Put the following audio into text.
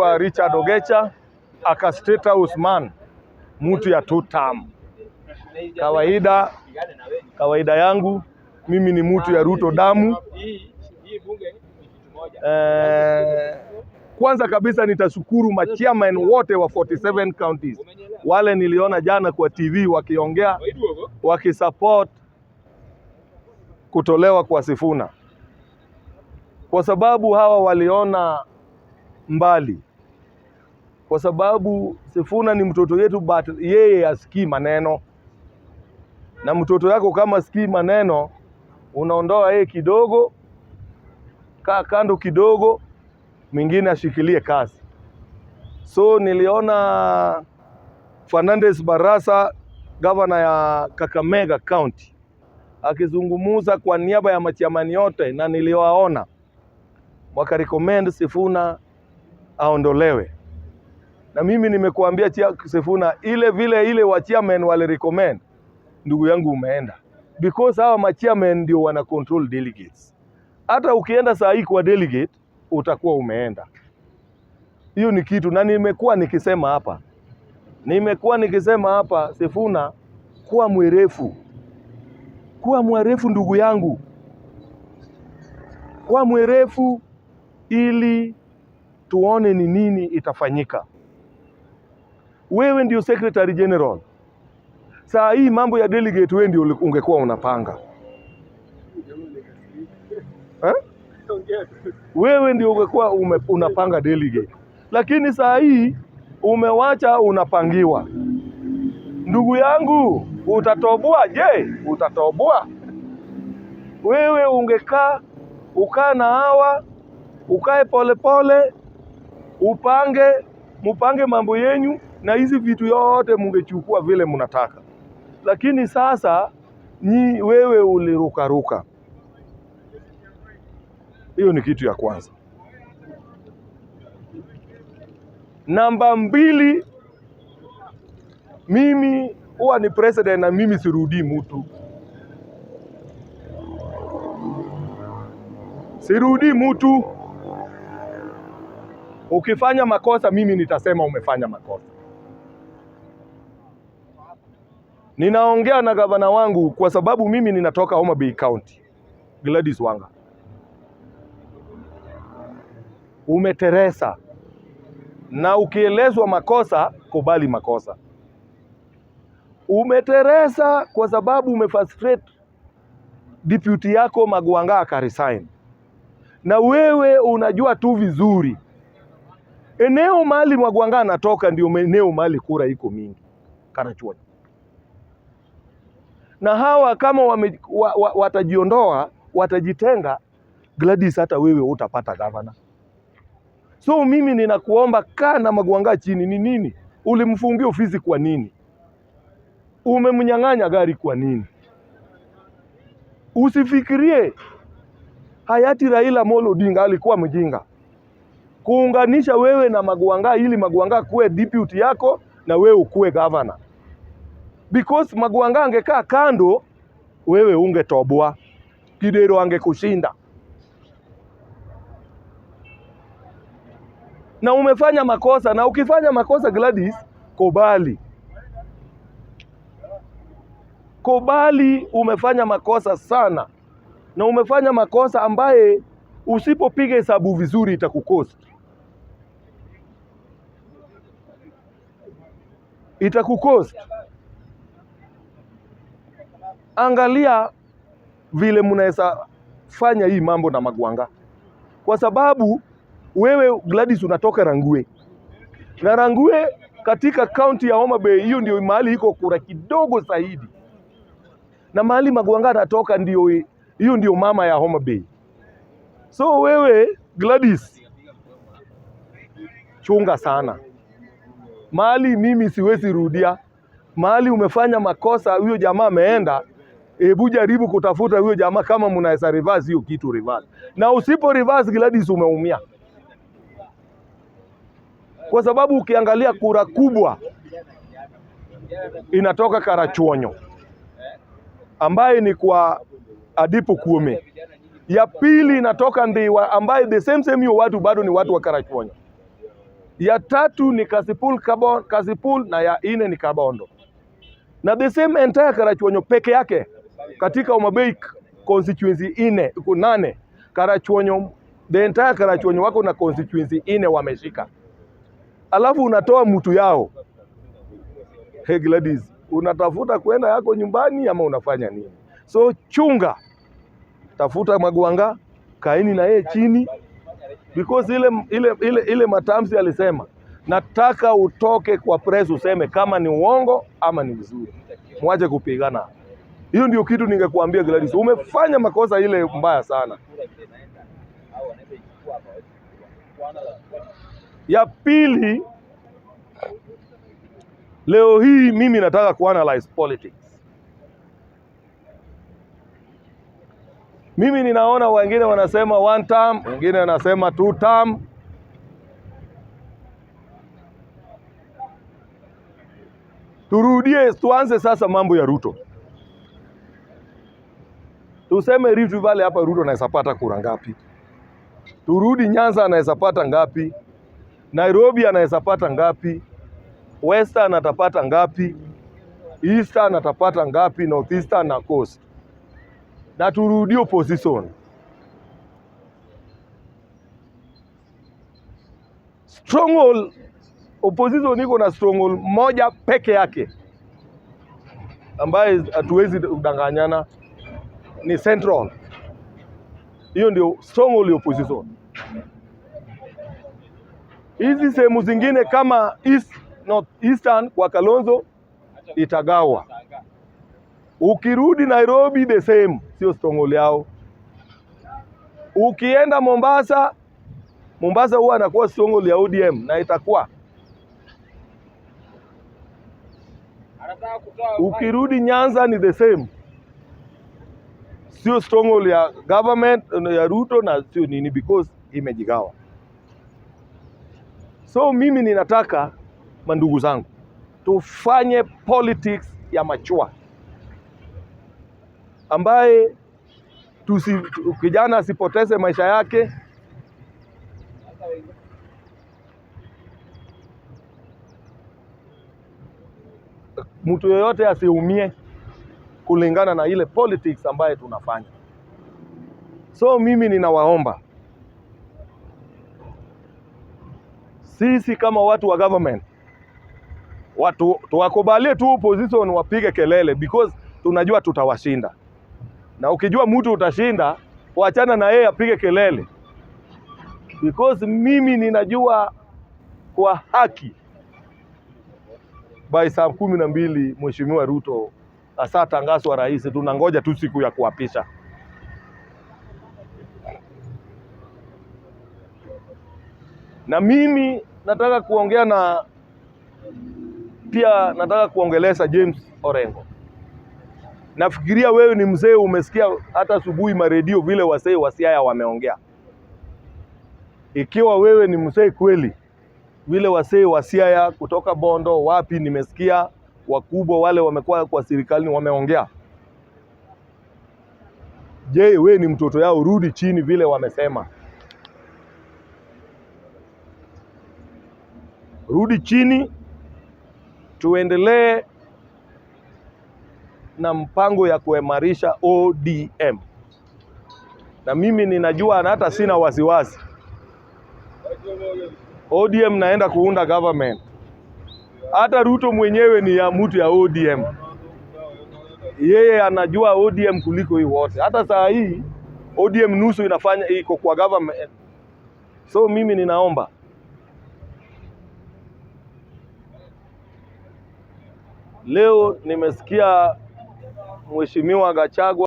Wa Richard Ogecha akasteta Usman mtu ya 2 term. Kawaida yangu mimi ni mtu ya Ruto damu. Kwanza kabisa nitashukuru machairman wote wa 47 counties. Wale niliona jana kwa TV wakiongea wakisupport kutolewa kwa Sifuna. Kwa sababu hawa waliona mbali. Kwa sababu Sifuna ni mtoto yetu, but yeye asikii maneno. Na mtoto yako kama asikii maneno, unaondoa yeye kidogo, kaa kando kidogo, mwingine ashikilie kazi. So niliona Fernandes Barasa, governor ya Kakamega County, akizungumuza kwa niaba ya machiamani yote, na niliwaona wakarecommend Sifuna aondolewe. Na mimi nimekuambia Sifuna ile wa chairman wale recommend, ndugu yangu umeenda. Because hawa machairman ndio wana control delegates. Hata ukienda saa hii kwa delegate, utakuwa umeenda. Hiyo ni kitu, na nimekuwa nikisema hapa, Sifuna kuwa mwerefu. Kuwa mwerefu ndugu yangu. Kuwa mwerefu ili tuone ni nini itafanyika. Wewe ndio Secretary General. Saa hii mambo ya delegate wewe ndio ungekuwa unapanga. Wewe ndio ungekuwa unapanga delegate. Lakini saa hii umewacha unapangiwa. Ndugu yangu, utatoboa je? Utatoboa? Wewe ukaa na hawa, ukae polepole, mupange mambo yenyu, na hizi vitu yote mungechukua vile mnataka. Lakini sasa wewe ulirukaruka. Hiyo ni kitu ya kwanza. Namba 2, mimi huwa ni president na mimi sirudi mtu. Sirudi mtu. Ukifanya makosa mimi nitasema umefanya makosa. Ninaongea na gavana wangu kwa sababu mimi ninatoka Homa Bay County. Gladys Wanga. Umeteresa. Na ukielezwa makosa, kubali makosa. Umeteresa kwa sababu umefrustrate deputy yako Magwanga akaresign. Na wewe unajua tu vizuri. Eneo mahali Magwanga anatoka ndio eneo mahali kura iko mingi. Karachuonyo. Na hawa kama watajiondoa, watajitenga, Gladys hata wewe utapata governor. So mimi ninakuomba kaa na Magwanga chini. Ni nini? Ulimfungia ofisi kwa nini? Umemnyang'anya gari kwa nini? Usifikirie hayati Raila Amolo Odinga alikuwa mjinga kuunganisha wewe na Magwanga ili Magwanga kuwe deputy yako na wewe ukuwe governor. Because Magwanga angekaa kando, wewe ungetoboa. Kidero angekushinda. Na umefanya makosa, na ukifanya makosa Gladys, kubali. Kubali umefanya makosa sana. Na umefanya makosa ambaye usipopiga hesabu vizuri itakukost. Itakukost. Angalia vile mnaweza fanya hii mambo na Magwanga. Kwa sababu wewe Gladys unatoka Rangwe. Na Rangwe katika county ya Homa Bay, hiyo ndio mahali iko kura kidogo zaidi. Na mahali Magwanga anatoka hiyo ndio mama ya Homa Bay. So wewe Gladys, chunga sana. Mahali mimi siwezi rudia. Mahali umefanya makosa, huyo jamaa ameenda, hebu jaribu kutafuta huyo jamaa kama mnaweza reverse hiyo kitu reverse. Na usipo reverse Gladys umeumia. Kwa sababu ukiangalia kura kubwa inatoka Karachuonyo, ambaye ni kwa Adipo Kuome. Ya pili inatoka Ndiwa, ambaye the same hiyo watu bado ni watu wa Karachuonyo. ya tatu ni Kasipul na ya ine ni Kabondo. Na the same entire Karachuonyo peke yake katika Homa Bay constituency 8 Karachuonyo, the entire Karachuonyo wako na constituency 4 wameshika. Alafu unatoa mtu yao. Hey Gladys, unatafuta kwenda yako nyumbani ama unafanya nini? So chunga, tafuta Magwanga, kaini na yeye chini, because ile matamshi alisema, nataka utoke kwa press useme kama ni uongo ama ni mzuri. Mwache kupigana. Hiyo ndio kitu ningekuambia Gladys. Umefanya makosa ile mbaya sana. Ya pili, leo hii mimi nataka kuanalyze politics. Mimi ninaona wengine wanasema 1 term, wengine wanasema 2 term. Tuanze sasa mambo ya Ruto. Tuseme Rift Valley hapa Ruto anaweza pata kura ngapi? Turudi Nyanza anaweza pata ngapi? Nairobi anaweza pata ngapi? Western atapata ngapi? Eastern atapata ngapi? Northeastern na Coast. Na turudi opposition. Stronghold opposition iko na stronghold moja peke yake ambaye hatuwezi kudanganyana, ni Central. Hiyo ndio stronghold ya opposition. Hizi sehemu zingine kama Eastern kwa Kalonzo itagawa. Ukirudi Nairobi the same, sio stronghold yao. Ukienda Mombasa huwa anakuwa stronghold ya ODM na itakuwa. Ukirudi Nyanza ni the same, sio stronghold ya government ya Ruto na sio nini, because imejigawa. So mimi ninataka mandugu zangu tufanye politics ya machua, ambaye kijana asipoteze maisha yake, mtu yoyote asiumie kulingana na ile politics ambaye tunafanya. So mimi ninawaomba sisi kama watu wa government, watu tuwakubalie tu opposition wapige kelele, because tunajua tutawashinda. Na ukijua mtu utashinda, waachana na yeye apige kelele, because mimi ninajua kwa haki by saa 12 Mheshimiwa Ruto asa tangazwa rais. Tunangoja tu siku ya kuapisha. Na mimi nataka kuongea pia nataka kuongelesha James Orengo. Nafikiria wewe ni mzee, umesikia hata asubuhi maredio vile wasee wa Siaya wameongea. Ikiwa wewe ni mzee kweli, vile wasee wa Siaya kutoka Bondo wapi, nimesikia wakubwa wale wamekuwa kwa serikali wameongea. Je, wewe ni mtoto yao? Rudi chini vile wamesema. Rudi chini, tuendelee na mpango ya kuimarisha ODM. Na mimi ninajua na hata sina wasiwasi, ODM naenda kuunda government. Hata Ruto mwenyewe ni ya mtu ya ODM. Yeye anajua ODM kuliko hii wote. Hata saa hii ODM nusu inafanya iko kwa government. So mimi ninaomba leo, nimesikia Mheshimiwa Gachagua